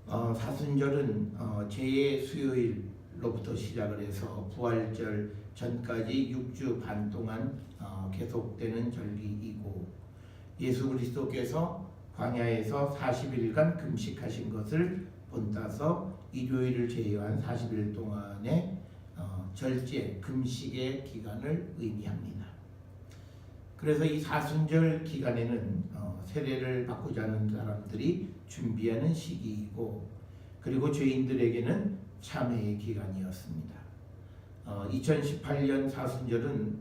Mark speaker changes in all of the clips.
Speaker 1: 사순절은 제 수요일로부터 시작을 해서 부활절 전까지 6주 반 동안 계속되는 절기이고, 예수 그리스도께서 광야에서 40일간 금식하신 것을 본따서 일요일을 제외한 40일 동안의 절제 금식의 기간을 의미합니다. 그래서 이 사순절 기간에는 세례를 받고자 하는 사람들이 준비하는 시기이고, 그리고 죄인들에게는 참회의 기간이었습니다. 2018년 사순절은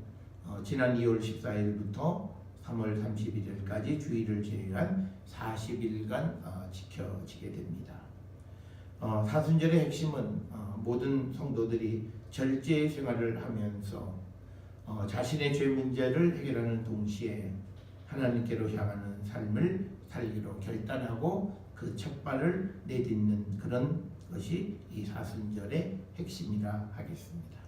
Speaker 1: 지난 2월 14일부터 3월 31일까지 주일을 제외한 40일간 지켜지게 됩니다. 사순절의 핵심은 모든 성도들이 절제 생활을 하면서 자신의 죄 문제를 해결하는 동시에 하나님께로 향하는 삶을 살기로 결단하고 그 첫발을 내딛는 그런 것이 이 사순절의 핵심이라 하겠습니다.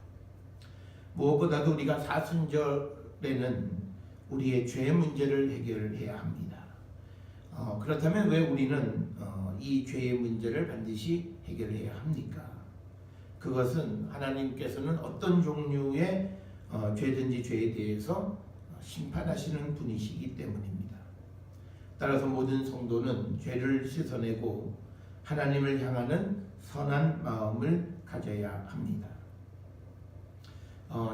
Speaker 1: 무엇보다도 우리가 사순절에는 우리의 죄 문제를 해결해야 합니다. 그렇다면 왜 우리는 이 죄의 문제를 반드시 해결해야 합니까? 그것은 하나님께서는 어떤 종류의 죄든지 죄에 대해서 심판하시는 분이시기 때문입니다. 따라서 모든 성도는 죄를 씻어내고 하나님을 향하는 선한 마음을 가져야 합니다.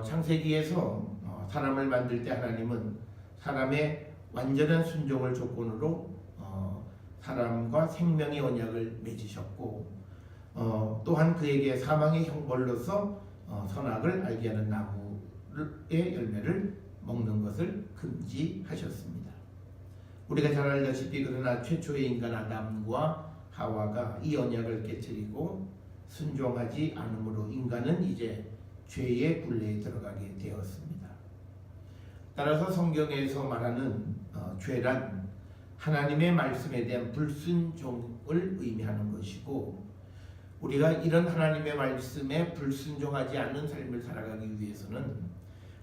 Speaker 1: 창세기에서 사람을 만들 때 하나님은 사람의 완전한 순종을 조건으로 사람과 생명의 언약을 맺으셨고, 또한 그에게 사망의 형벌로서 선악을 알게 하는 나무의 열매를 먹는 것을 금지하셨습니다. 우리가 잘 알다시피 그러나 최초의 인간 아담과 하와가 이 언약을 깨뜨리고 순종하지 않으므로 인간은 이제 죄의 굴레에 들어가게 되었습니다. 따라서 성경에서 말하는 죄란 하나님의 말씀에 대한 불순종을 의미하는 것이고, 우리가 이런 하나님의 말씀에 불순종하지 않는 삶을 살아가기 위해서는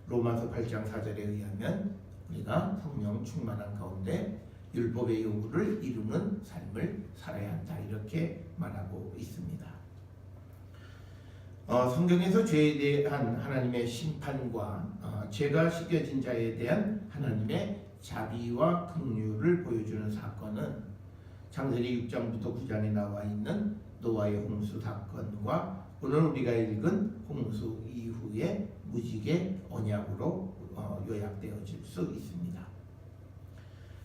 Speaker 1: 로마서 8장 4절에 의하면 우리가 성령 충만한 가운데 율법의 요구를 이루는 삶을 살아야 한다, 이렇게 말하고 있습니다. 성경에서 죄에 대한 하나님의 심판과 죄가 씻겨진 자에 대한 하나님의 자비와 긍휼을 보여주는 사건은 창세기 6장부터 9장에 나와 있는 노아의 홍수 사건과 오늘 우리가 읽은 홍수 이후의 무지개 언약으로 요약되어질 수 있습니다.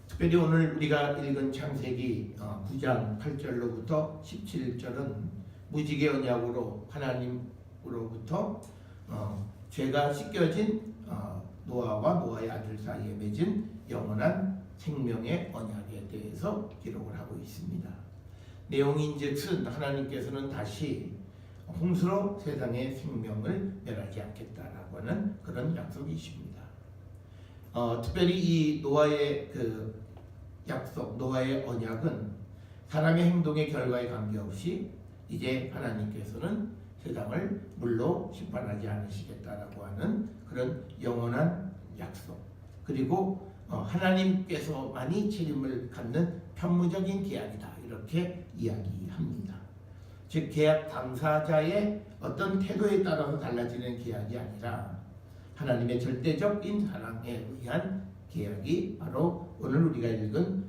Speaker 1: 특별히 오늘 우리가 읽은 창세기 9장 8절로부터 17절은 무지개 언약으로 하나님으로부터 죄가 씻겨진 노아와 노아의 아들 사이에 맺은 영원한 생명의 언약에 대해서 기록을 하고 있습니다. 내용인즉슨 하나님께서는 다시 홍수로 세상의 생명을 멸하지 않겠다라고 하는 그런 약속이십니다. 특별히 이 노아의 그 약속, 노아의 언약은 사람의 행동의 결과에 관계없이 이제 하나님께서는 세상을 물로 심판하지 않으시겠다라고 하는 그런 영원한 약속, 그리고 하나님께서만이 책임을 갖는 편무적인 계약이다, 이렇게 이야기합니다. 즉 계약 당사자의 어떤 태도에 따라서 달라지는 계약이 아니라 하나님의 절대적인 사랑에 의한 계약이 바로 오늘 우리가 읽은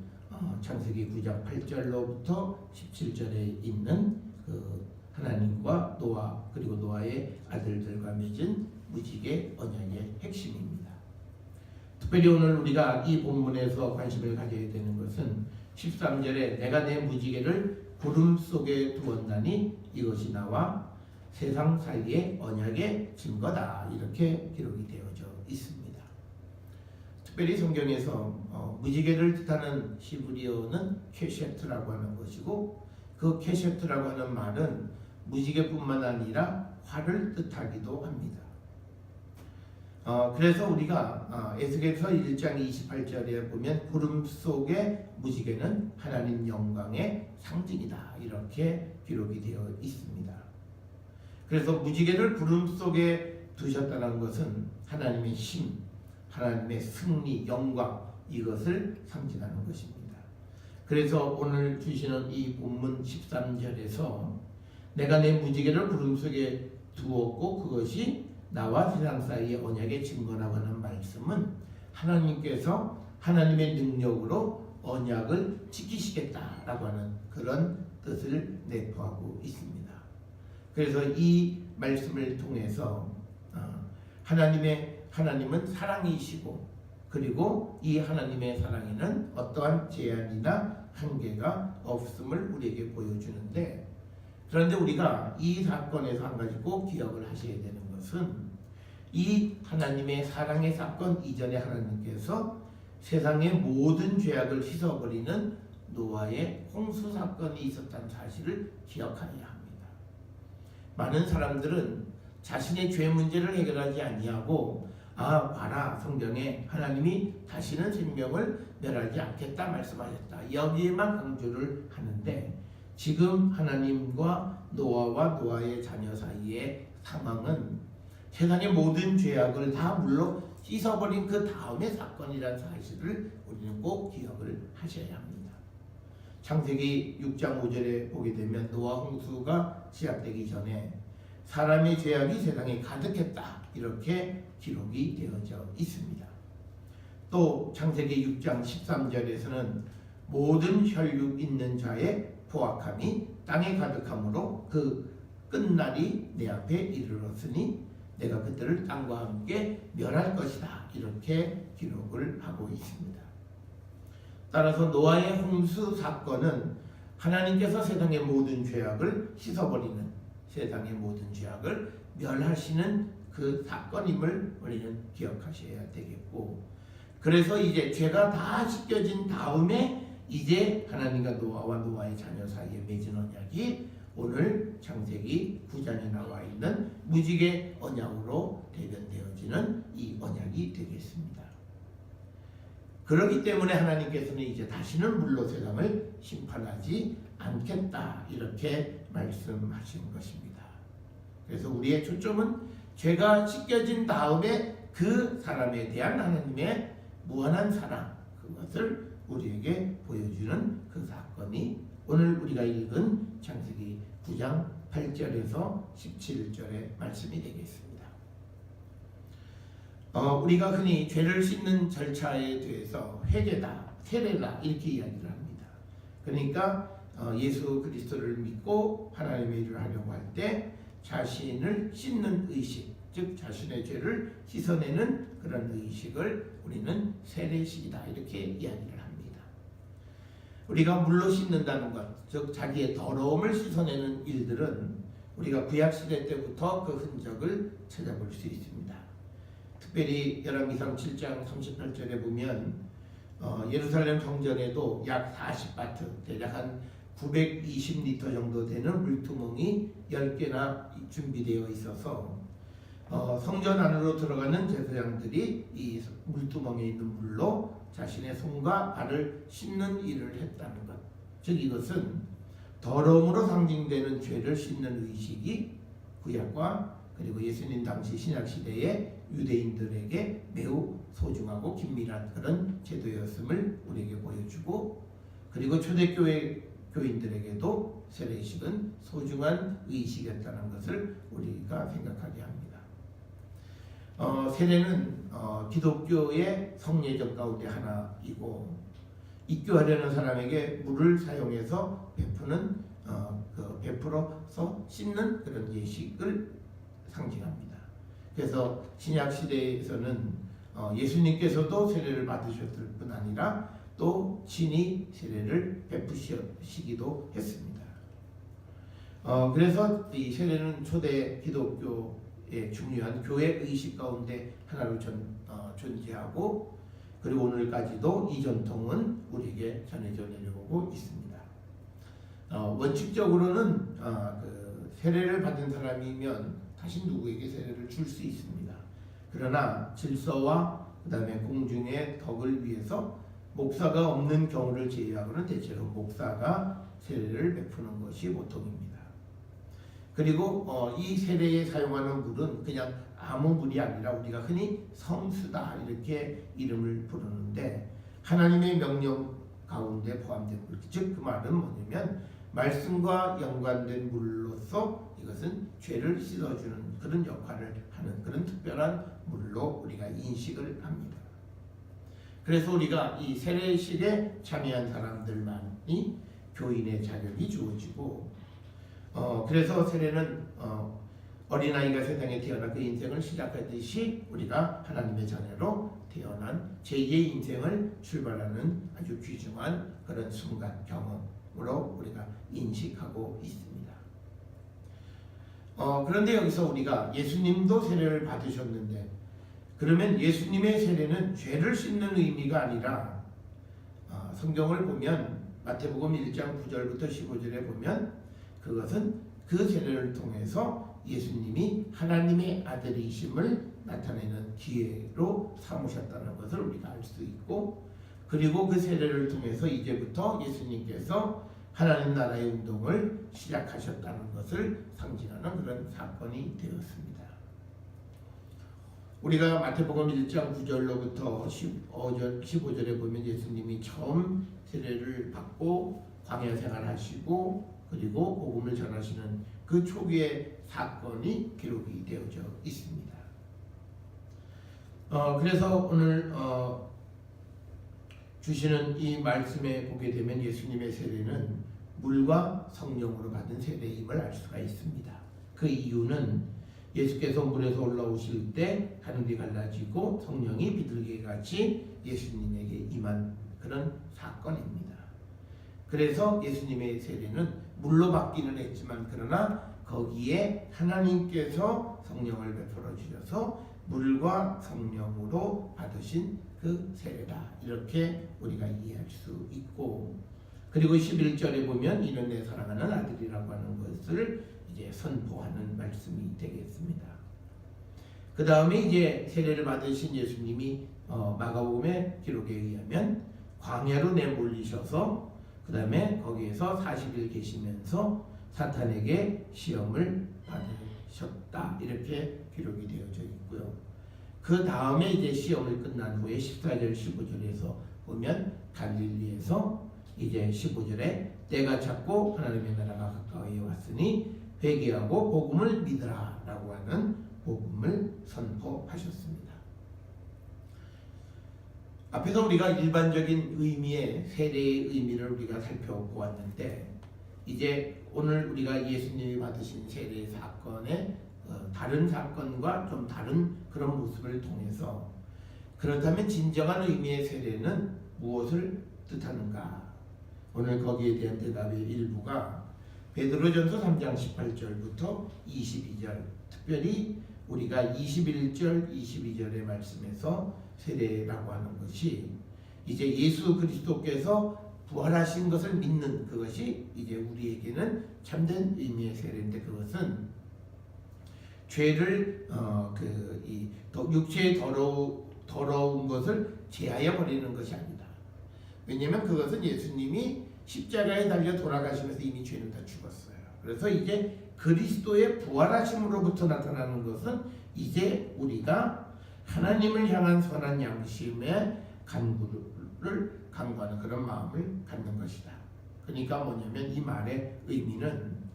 Speaker 1: 창세기 9장 8절로부터 17절에 있는 그 하나님과 노아 그리고 노아의 아들들과 맺은 무지개 언약의 핵심입니다. 특별히 오늘 우리가 이 본문에서 관심을 가져야 되는 것은 13절에 내가 내 무지개를 구름 속에 두었나니 이것이 나와 세상 사이의 언약의 증거다, 이렇게 기록이 되어져 있습니다. 특별히 성경에서 무지개를 뜻하는 히브리어는 케셰트라고 하는 것이고, 그 케셰트라고 하는 말은 무지개뿐만 아니라 활을 뜻하기도 합니다. 그래서 우리가 에스겔서 1장 28절에 보면 구름 속의 무지개는 하나님 영광의 상징이다, 이렇게 기록이 되어 있습니다. 그래서 무지개를 구름 속에 두셨다는 것은 하나님의 힘, 하나님의 승리, 영광, 이것을 상징하는 것입니다. 그래서 오늘 주시는 이 본문 13절에서 내가 내 무지개를 구름 속에 두었고 그것이 나와 세상 사이의 언약의 증거라고 하는 말씀은 하나님께서 하나님의 능력으로 언약을 지키시겠다라고 하는 그런 뜻을 내포하고 있습니다. 그래서 이 말씀을 통해서 하나님은 사랑이시고 그리고 이 하나님의 사랑에는 어떠한 제한이나 한계가 없음을 우리에게 보여주는데, 그런데 우리가 이 사건에서 한 가지 꼭 기억을 하셔야 되는 것은 이 하나님의 사랑의 사건 이전에 하나님께서 세상의 모든 죄악을 씻어버리는 노아의 홍수 사건이 있었다는 사실을 기억해야 합니다. 많은 사람들은 자신의 죄 문제를 해결하지 아니하고 봐라, 성경에 하나님이 다시는 생명을 멸하지 않겠다 말씀하셨다, 여기에만 강조를 하는데, 지금 하나님과 노아와 노아의 자녀 사이의 상황은 세상의 모든 죄악을 다 물로 씻어버린 그 다음의 사건이라는 사실을 우리는 꼭 기억을 하셔야 합니다. 창세기 6장 5절에 보게 되면 노아 홍수가 시작되기 전에 사람의 죄악이 세상에 가득했다, 이렇게 기록이 되어져 있습니다. 또 창세기 6장 13절에서는 모든 혈육 있는 자의 포악함이 땅에 가득함으로 그 끝날이 내 앞에 이르렀으니 내가 그들을 땅과 함께 멸할 것이다, 이렇게 기록을 하고 있습니다. 따라서 노아의 홍수 사건은 하나님께서 세상의 모든 죄악을 씻어버리는, 세상의 모든 죄악을 멸하시는 그 사건임을 우리는 기억하셔야 되겠고, 그래서 이제 죄가 다 씻겨진 다음에 이제 하나님과 노아와 노아의 자녀 사이에 맺은 언약이 오늘 창세기 9장에 나와 있는 무지개 언약으로 대변되어지는 이 언약이 되겠습니다. 그렇기 때문에 하나님께서는 이제 다시는 물로 세상을 심판하지 않겠다, 이렇게 말씀하신 것입니다. 그래서 우리의 초점은 죄가 씻겨진 다음에 그 사람에 대한 하나님의 무한한 사랑, 그것을 우리에게 보여주는 그 사건이 오늘 우리가 읽은 창세기 9장 8절에서 17절의 말씀이 되겠습니다. 우리가 흔히 죄를 씻는 절차에 대해서 회개다, 세례다, 이렇게 이야기를 합니다. 그러니까 예수 그리스도를 믿고 하나님의 일을 하려고 할 때 자신을 씻는 의식, 즉 자신의 죄를 씻어내는 그런 의식을 우리는 세례식이다, 이렇게 이야기를 합니다. 우리가 물로 씻는다는 것, 즉 자기의 더러움을 씻어내는 일들은 우리가 구약시대 때부터 그 흔적을 찾아볼 수 있습니다. 특별히 열왕기상 7장 38절에 보면 예루살렘 성전에도 약 40바트, 대략 한 920리터 정도 되는 물두멍이 10개나 준비되어 있어서 성전 안으로 들어가는 제사장들이 이 물두멍에 있는 물로 자신의 손과 발을 씻는 일을 했다는 것, 즉 이것은 더러움으로 상징되는 죄를 씻는 의식이 구약과 그리고 예수님 당시 신약시대의 유대인들에게 매우 소중하고 긴밀한 그런 제도였음을 우리에게 보여주고, 그리고 초대교회 교인들에게도 세례식은 소중한 의식이었다는 것을 우리가 생각하게 합니다. 세례는 기독교의 성례적 가운데 하나이고, 입교하려는 사람에게 물을 사용해서 베풀어서 씻는 그런 예식을 상징합니다. 그래서 신약 시대에서는 예수님께서도 세례를 받으셨을 뿐 아니라 또 친히 세례를 베푸시기도 했습니다. 그래서 이 세례는 초대 기독교의 중요한 교회 의식 가운데 하나로 존재하고, 그리고 오늘까지도 이 전통은 우리에게 전해져 내려오고 있습니다. 원칙적으로는 그 세례를 받은 사람이면 다시 누구에게 세례를 줄 수 있습니다. 그러나 질서와 그 다음에 공중의 덕을 위해서 목사가 없는 경우를 제외하고는 대체로 목사가 세례를 베푸는 것이 보통입니다. 그리고 이 세례에 사용하는 물은 그냥 아무 물이 아니라 우리가 흔히 성수다, 이렇게 이름을 부르는데, 하나님의 명령 가운데 포함된 물. 즉 그 말은 뭐냐면 말씀과 연관된 물로서 이것은 죄를 씻어주는 그런 역할을 하는 그런 특별한 물로 우리가 인식을 합니다. 그래서 우리가 이 세례식에 참여한 사람들만이 교인의 자격이 주어지고 그래서 세례는 어린아이가 세상에 태어나 그 인생을 시작하듯이 우리가 하나님의 자녀로 태어난 제2의 인생을 출발하는 아주 귀중한 그런 순간 경험으로 우리가 인식하고 있습니다. 그런데 여기서 우리가 예수님도 세례를 받으셨는데 그러면 예수님의 세례는 죄를 씻는 의미가 아니라 성경을 보면 마태복음 1장 9절부터 15절에 보면 그것은 그 세례를 통해서 예수님이 하나님의 아들이심을 나타내는 기회로 삼으셨다는 것을 우리가 알 수 있고 그리고 그 세례를 통해서 이제부터 예수님께서 하나님 나라의 운동을 시작하셨다는 것을 상징하는 그런 사건이 되었습니다. 우리가 마태복음 1장 9절로부터 15절에 보면 예수님이 처음 세례를 받고 광야 생활하시고 그리고 복음을 전하시는 그 초기의 사건이 기록이 되어져 있습니다. 그래서 오늘 주시는 이 말씀에 보게 되면 예수님의 세례는 물과 성령으로 받은 세례임을 알 수가 있습니다. 그 이유는 예수께서 물에서 올라오실 때 하늘이 갈라지고 성령이 비둘기같이 예수님에게 임한 그런 사건입니다. 그래서 예수님의 세례는 물로 받기는 했지만 그러나 거기에 하나님께서 성령을 베풀어 주셔서 물과 성령으로 받으신 그 세례다. 이렇게 우리가 이해할 수 있고 그리고 11절에 보면 이는 내 사랑하는 아들이라고 하는 것을 이제 선포하는 말씀이 되겠습니다. 그 다음에 이제 세례를 받으신 예수님이 마가복음의 기록에 의하면 광야로 내몰리셔서 그 다음에 거기에서 40일 계시면서 사탄에게 시험을 받으셨다. 이렇게 기록이 되어져 있고요. 그 다음에 이제 시험을 끝난 후에 14절 15절에서 보면 갈릴리에서 이제 15절에 때가 찼고 하나님의 나라가 가까이 왔으니 회개하고 복음을 믿으라 라고 하는 복음을 선포하셨습니다. 앞에서 우리가 일반적인 의미의 세례의 의미를 우리가 살펴보았는데 이제 오늘 우리가 예수님이 받으신 세례 사건의 다른 사건과 좀 다른 그런 모습을 통해서 그렇다면 진정한 의미의 세례는 무엇을 뜻하는가? 오늘 거기에 대한 대답의 일부가 베드로전서 3장 18절부터 22절 특별히 우리가 21절 22절의 말씀에서 세례라고 하는 것이 이제 예수 그리스도께서 부활하신 것을 믿는 그것이 이제 우리에게는 참된 의미의 세례인데 그것은 죄를 육체의 더러운 것을 제하여 버리는 것이 아니다. 왜냐하면 그것은 예수님이 십자가에 달려 돌아가시면서 이미 죄는 다 죽었어요. 그래서 이제 그리스도의 부활하심으로부터 나타나는 것은 이제 우리가 하나님을 향한 선한 양심의 간구하는 그런 마음을 갖는 것이다. 그러니까 뭐냐면 이 말의 의미는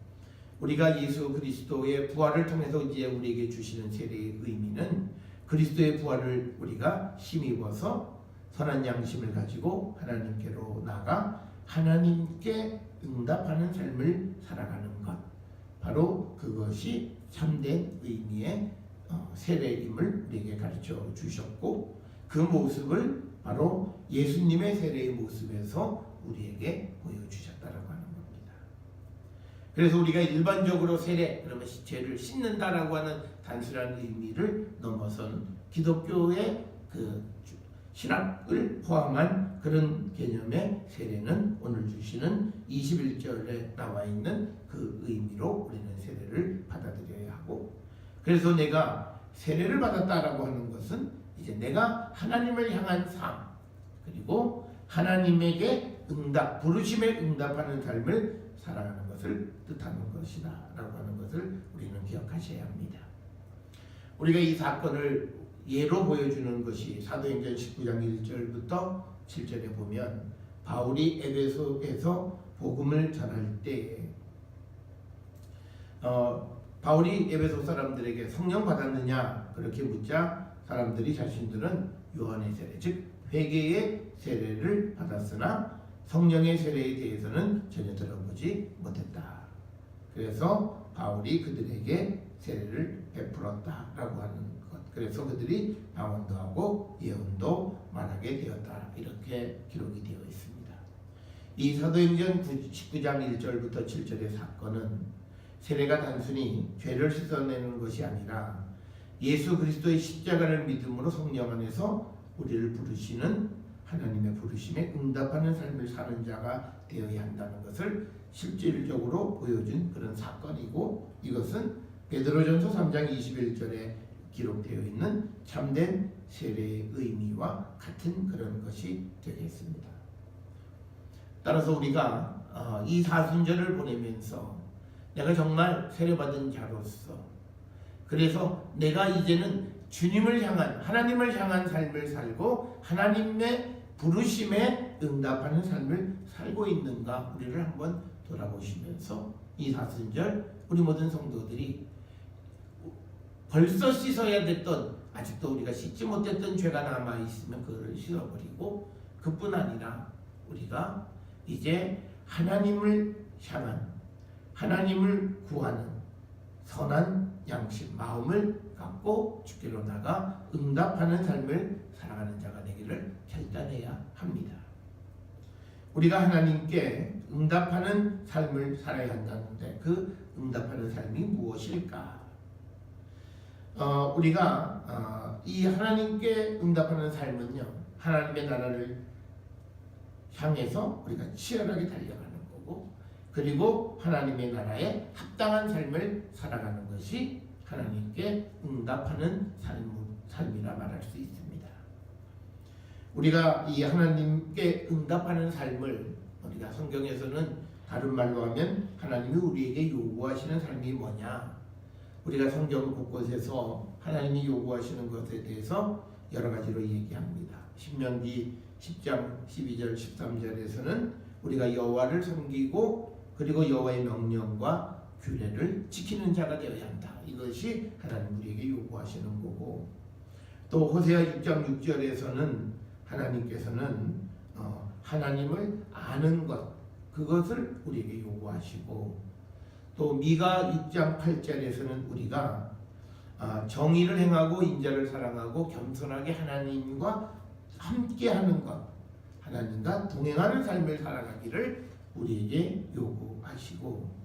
Speaker 1: 우리가 예수 그리스도의 부활을 통해서 이제 우리에게 주시는 세례의 의미는 그리스도의 부활을 우리가 힘입어서 선한 양심을 가지고 하나님께로 나가 하나님께 응답하는 삶을 살아가는 것, 바로 그것이 참된 의미의 세례임을 우리에게 가르쳐 주셨고 그 모습을 바로 예수님의 세례의 모습에서 우리에게 보여주셨다라고 하는 겁니다. 그래서 우리가 일반적으로 세례 그러면 죄를 씻는다라고 하는 단순한 의미를 넘어선 기독교의 그 신학을 포함한 그런 개념의 세례는 오늘 주시는 21절에 나와 있는 그 의미로 우리는 세례를 받아들여야 하고 그래서 내가 세례를 받았다라고 하는 것은 이제 내가 하나님을 향한 삶 그리고 하나님에게 부르심에 응답하는 삶을 살아가는 것을 뜻하는 것이다 라고 하는 것을 우리는 기억하셔야 합니다. 우리가 이 사건을 예로 보여주는 것이 사도행전 19장 1절부터 7절에 보면 바울이 에베소에서 복음을 전할 때 바울이 에베소 사람들에게 성령 받았느냐 그렇게 묻자 사람들이 자신들은 요한의 세례 즉 회개의 세례를 받았으나 성령의 세례에 대해서는 전혀 들어보지 못했다. 그래서 바울이 그들에게 세례를 베풀었다라고 하는 것. 그래서 그들이 방언도 하고 예언도 말하게 되었다. 이렇게 기록이 되어 있습니다. 이 사도행전 19장 1절부터 7절의 사건은 세례가 단순히 죄를 씻어내는 것이 아니라 예수 그리스도의 십자가를 믿음으로 성령 안에서 우리를 부르시는 하나님의 부르심에 응답하는 삶을 사는 자가 되어야 한다는 것을 실질적으로 보여준 그런 사건이고, 이것은 베드로전서 3장 21절에 기록되어 있는 참된 세례의 의미와 같은 그런 것이 되겠습니다. 따라서 우리가 이 사순절을 보내면서 내가 정말 세례받은 자로서, 그래서 내가 이제는 주님을 향한, 하나님을 향한 삶을 살고 하나님의 부르심에 응답하는 삶을 살고 있는가 우리를 한번 돌아보시면서 이 사순절 우리 모든 성도들이 벌써 씻어야 됐던, 아직도 우리가 씻지 못했던 죄가 남아있으면 그걸 씻어버리고, 그뿐 아니라 우리가 이제 하나님을 향한, 하나님을 구하는 선한 양심, 마음을 갖고 주께로 나가 응답하는 삶을 살아가는 자가 되기를 결단해야 합니다. 우리가 하나님께 응답하는 삶을 살아야 한다는데 그 응답하는 삶이 무엇일까? 우리가 이 하나님께 응답하는 삶은요, 하나님의 나라를 향해서 우리가 치열하게 달려가는 거고, 그리고 하나님의 나라에 합당한 삶을 살아가는 것이 하나님께 응답하는 삶이라 말할 수 있습니다. 우리가 이 하나님께 응답하는 삶을, 우리가 성경에서는 다른 말로 하면 하나님이 우리에게 요구하시는 삶이 뭐냐, 우리가 성경 곳곳에서 하나님이 요구하시는 것에 대해서 여러 가지로 얘기합니다. 신명기 10장 12절 13절에서는 우리가 여호와를 섬기고 그리고 여호와의 명령과 규례를 지키는 자가 되어야 한다. 이것이 하나님 우리에게 요구하시는 거고, 또 호세아 6장 6절에서는 하나님께서는 하나님을 아는 것, 그것을 우리에게 요구하시고, 또 미가 6장 8절에서는 우리가 정의를 행하고 인자를 사랑하고 겸손하게 하나님과 함께하는 것, 하나님과 동행하는 삶을 살아가기를 우리에게 요구하시고,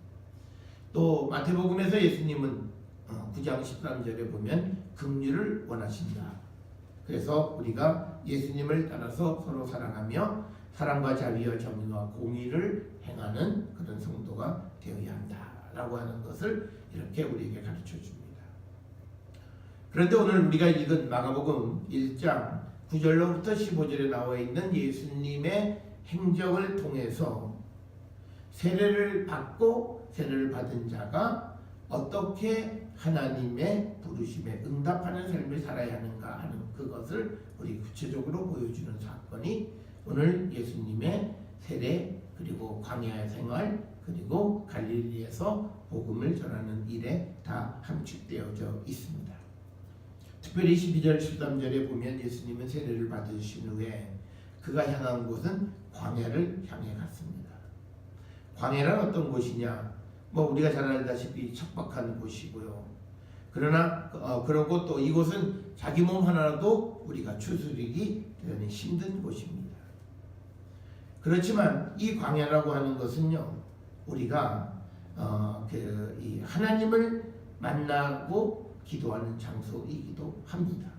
Speaker 1: 또 마태복음에서 예수님은 9장 13절에 보면 긍휼을 원하신다. 그래서 우리가 예수님을 따라서 서로 사랑하며 사랑과 자비와 정의와 공의를 행하는 그런 성도가 되어야 한다라고 하는 것을 이렇게 우리에게 가르쳐 줍니다. 그런데 오늘 우리가 읽은 마가복음 1장 9절로부터 15절에 나와 있는 예수님의 행적을 통해서 세례를 받고 세례를 받은 자가 어떻게 하나님의 부르심에 응답하는 삶을 살아야 하는가 하는 그것을 우리 구체적으로 보여주는 사건이 오늘 예수님의 세례, 그리고 광야 생활, 그리고 갈릴리에서 복음을 전하는 일에 다 함축되어져 있습니다. 특별히 12절 13절에 보면 예수님은 세례를 받으신 후에 그가 향한 곳은 광야를 향해 갔습니다. 광야란 어떤 곳이냐? 우리가 잘 알다시피 척박한 곳이고요. 그러나 그러고 또 이곳은 자기 몸 하나라도 우리가 추스르기 대단히 힘든 곳입니다. 그렇지만 이 광야라고 하는 것은요, 우리가 이 하나님을 만나고 기도하는 장소이기도 합니다.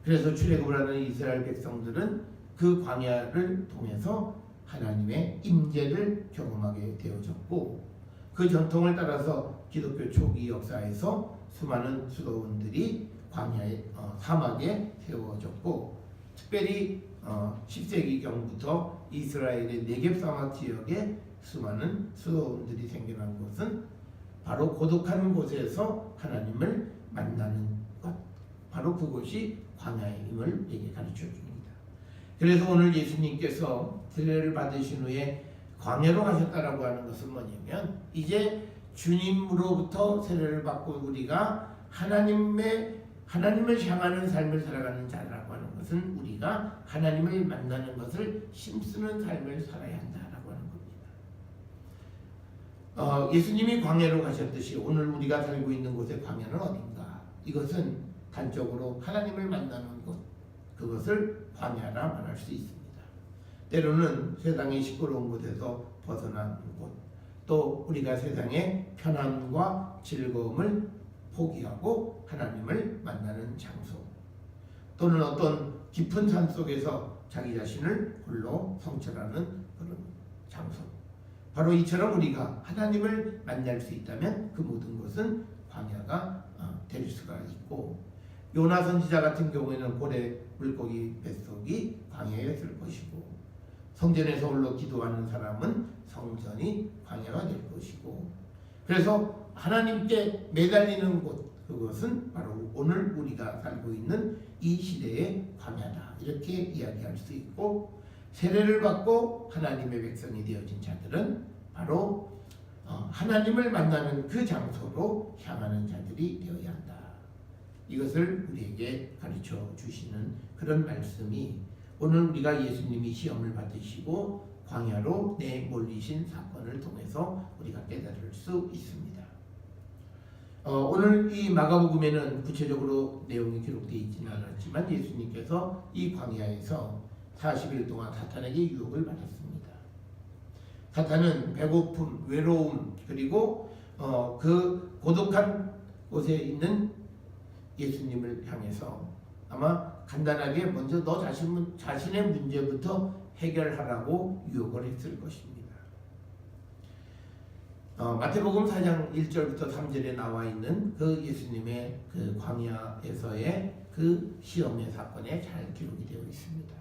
Speaker 1: 그래서 출애굽을 하는 이스라엘 백성들은 그 광야를 통해서 하나님의 임재를 경험하게 되어졌고, 그 전통을 따라서 기독교 초기 역사에서 수많은 수도원들이 광야의 사막에 세워졌고, 특별히 10세기경부터 이스라엘의 네겝 사막 지역에 수많은 수도원들이 생겨난 것은 바로 고독한 곳에서 하나님을 만나는 것, 바로 그것이 광야임을 우리에게 가르쳐 줍니다. 그래서 오늘 예수님께서 세례를 받으신 후에 광야로 가셨다라고 하는 것은 뭐냐면 이제 주님으로부터 세례를 받고 우리가 하나님을 향하는 삶을 살아가는 자라고 하는 것은 우리가 하나님을 만나는 것을 힘쓰는 삶을 살아야 한다라고 하는 겁니다. 예수님이 광야로 가셨듯이 오늘 우리가 살고 있는 곳의 광야는 어딘가? 이것은 단적으로 하나님을 만나는 곳, 그것을 광야라 말할 수 있습니다. 때로는 세상의 시끄러운 곳에서 벗어난 곳, 또 우리가 세상의 편안과 즐거움을 포기하고 하나님을 만나는 장소, 또는 어떤 깊은 산 속에서 자기 자신을 홀로 성찰하는 그런 장소, 바로 이처럼 우리가 하나님을 만날 수 있다면 그 모든 것은 광야가 될 수가 있고, 요나 선지자 같은 경우에는 고래 물고기 뱃속이 광야였을 것이고, 성전에서 홀로 기도하는 사람은 성전이 광야가 될 것이고, 그래서 하나님께 매달리는 곳, 그것은 바로 오늘 우리가 살고 있는 이 시대의 광야다, 이렇게 이야기할 수 있고, 세례를 받고 하나님의 백성이 되어진 자들은 바로 하나님을 만나는 그 장소로 향하는 자들이 되어야 한다. 이것을 우리에게 가르쳐 주시는 그런 말씀이 오늘 우리가 예수님이 시험을 받으시고 광야로 내몰리신 사건을 통해서 우리가 깨달을 수 있습니다. 오늘 이 마가복음에는 구체적으로 내용이 기록되어 있지는 않았지만 예수님께서 이 광야에서 40일 동안 사탄에게 유혹을 받았습니다. 사탄은 배고픔, 외로움, 그리고 그 고독한 곳에 있는 예수님을 향해서 아마 간단하게 먼저 너 자신의 문제부터 해결하라고 유혹을 했을 것입니다. 마태복음 4장 1절부터 3절에 나와 있는 그 예수님의 그 광야에서의 그 시험의 사건에 잘 기록이 되어 있습니다.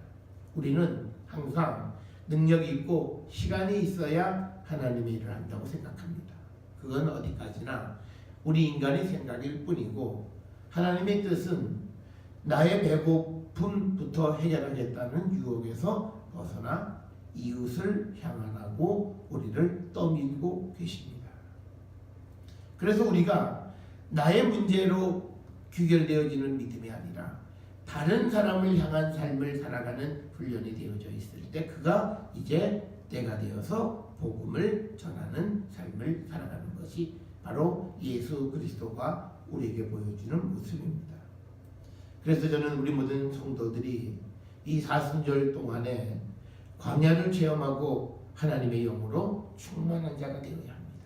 Speaker 1: 우리는 항상 능력이 있고 시간이 있어야 하나님의 일을 한다고 생각합니다. 그건 어디까지나 우리 인간의 생각일 뿐이고, 하나님의 뜻은 나의 배고픔부터 해결하겠다는 유혹에서 벗어나 이웃을 향하라고 우리를 떠밀고 계십니다. 그래서 우리가 나의 문제로 귀결되어지는 믿음이 아니라 다른 사람을 향한 삶을 살아가는 훈련이 되어져 있을 때 그가 이제 때가 되어서 복음을 전하는 삶을 살아가는 것이 바로 예수 그리스도가 우리에게 보여주는 모습입니다. 그래서 저는 우리 모든 성도들이 이 사순절 동안에 광야를 체험하고 하나님의 영으로 충만한 자가 되어야 합니다.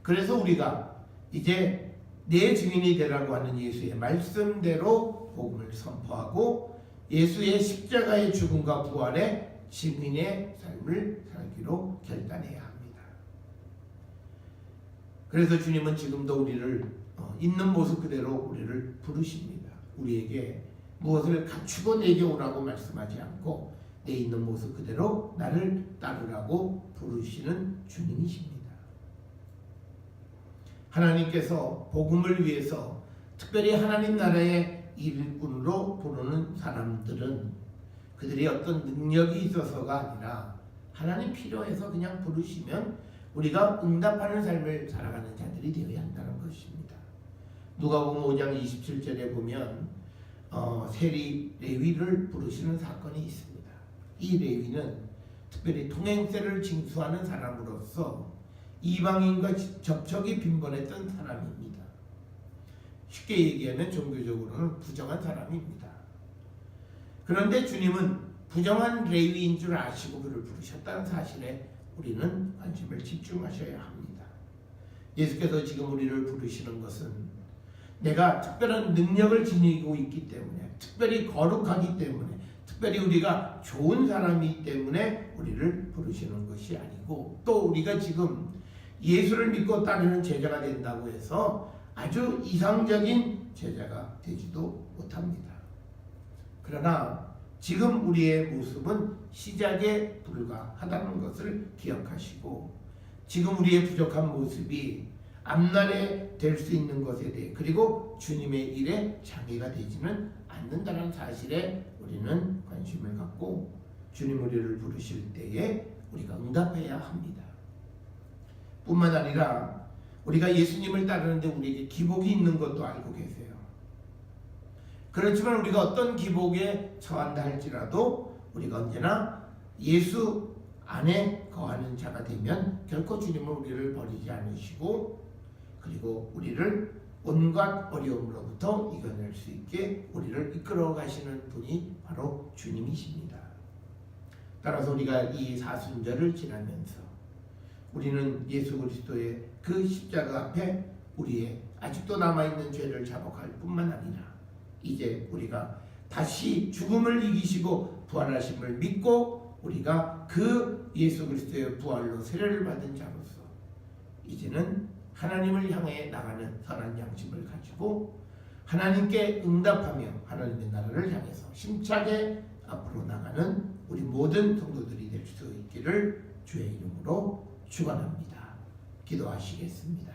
Speaker 1: 그래서 우리가 이제 내 증인이 되라고 하는 예수의 말씀대로 복음을 선포하고 예수의 십자가의 죽음과 부활의 증인의 삶을 살기로 결단해야 합니다. 그래서 주님은 지금도 우리를 있는 모습 그대로 우리를 부르십니다. 우리에게 무엇을 갖추고 내게 오라고 말씀하지 않고 내 있는 모습 그대로 나를 따르라고 부르시는 주님이십니다. 하나님께서 복음을 위해서 특별히 하나님 나라의 일꾼으로 부르는 사람들은 그들이 어떤 능력이 있어서가 아니라 하나님 필요해서 그냥 부르시면 우리가 응답하는 삶을 살아가는 자들이 되어야 한다는 것입니다. 누가복음 5장 27절에 보면 세리 레위를 부르시는 사건이 있습니다. 이 레위는 특별히 통행세를 징수하는 사람으로서 이방인과 접촉이 빈번했던 사람입니다. 쉽게 얘기하면 종교적으로는 부정한 사람입니다. 그런데 주님은 부정한 레위인 줄 아시고 그를 부르셨다는 사실에 우리는 관심을 집중하셔야 합니다. 예수께서 지금 우리를 부르시는 것은 내가 특별한 능력을 지니고 있기 때문에, 특별히 거룩하기 때문에, 특별히 우리가 좋은 사람이기 때문에 우리를 부르시는 것이 아니고, 또 우리가 지금 예수를 믿고 따르는 제자가 된다고 해서 아주 이상적인 제자가 되지도 못합니다. 그러나 지금 우리의 모습은 시작에 불과하다는 것을 기억하시고, 지금 우리의 부족한 모습이 앞날에 될 수 있는 것에 대해, 그리고 주님의 일에 장애가 되지는 받는다는 사실에 우리는 관심을 갖고 주님 우리를 부르실 때에 우리가 응답해야 합니다. 뿐만 아니라 우리가 예수님을 따르는데 우리에게 기복이 있는 것도 알고 계세요. 그렇지만 우리가 어떤 기복에 처한다 할지라도 우리가 언제나 예수 안에 거하는 자가 되면 결코 주님은 우리를 버리지 않으시고 그리고 우리를 온갖 어려움으로부터 이겨낼 수 있게 우리를 이끌어 가시는 분이 바로 주님이십니다. 따라서 우리가 이 사순절을 지나면서 우리는 예수 그리스도의 그 십자가 앞에 우리의 아직도 남아있는 죄를 자복할 뿐만 아니라 이제 우리가 다시 죽음을 이기시고 부활하심을 믿고 우리가 그 예수 그리스도의 부활로 세례를 받은 자로서 이제는 하나님을 향해 나가는 선한 양심을 가지고 하나님께 응답하며 하나님의 나라를 향해서 힘차게 앞으로 나가는 우리 모든 성도들이 될 수 있기를 주의 이름으로 축원합니다. 기도하시겠습니다.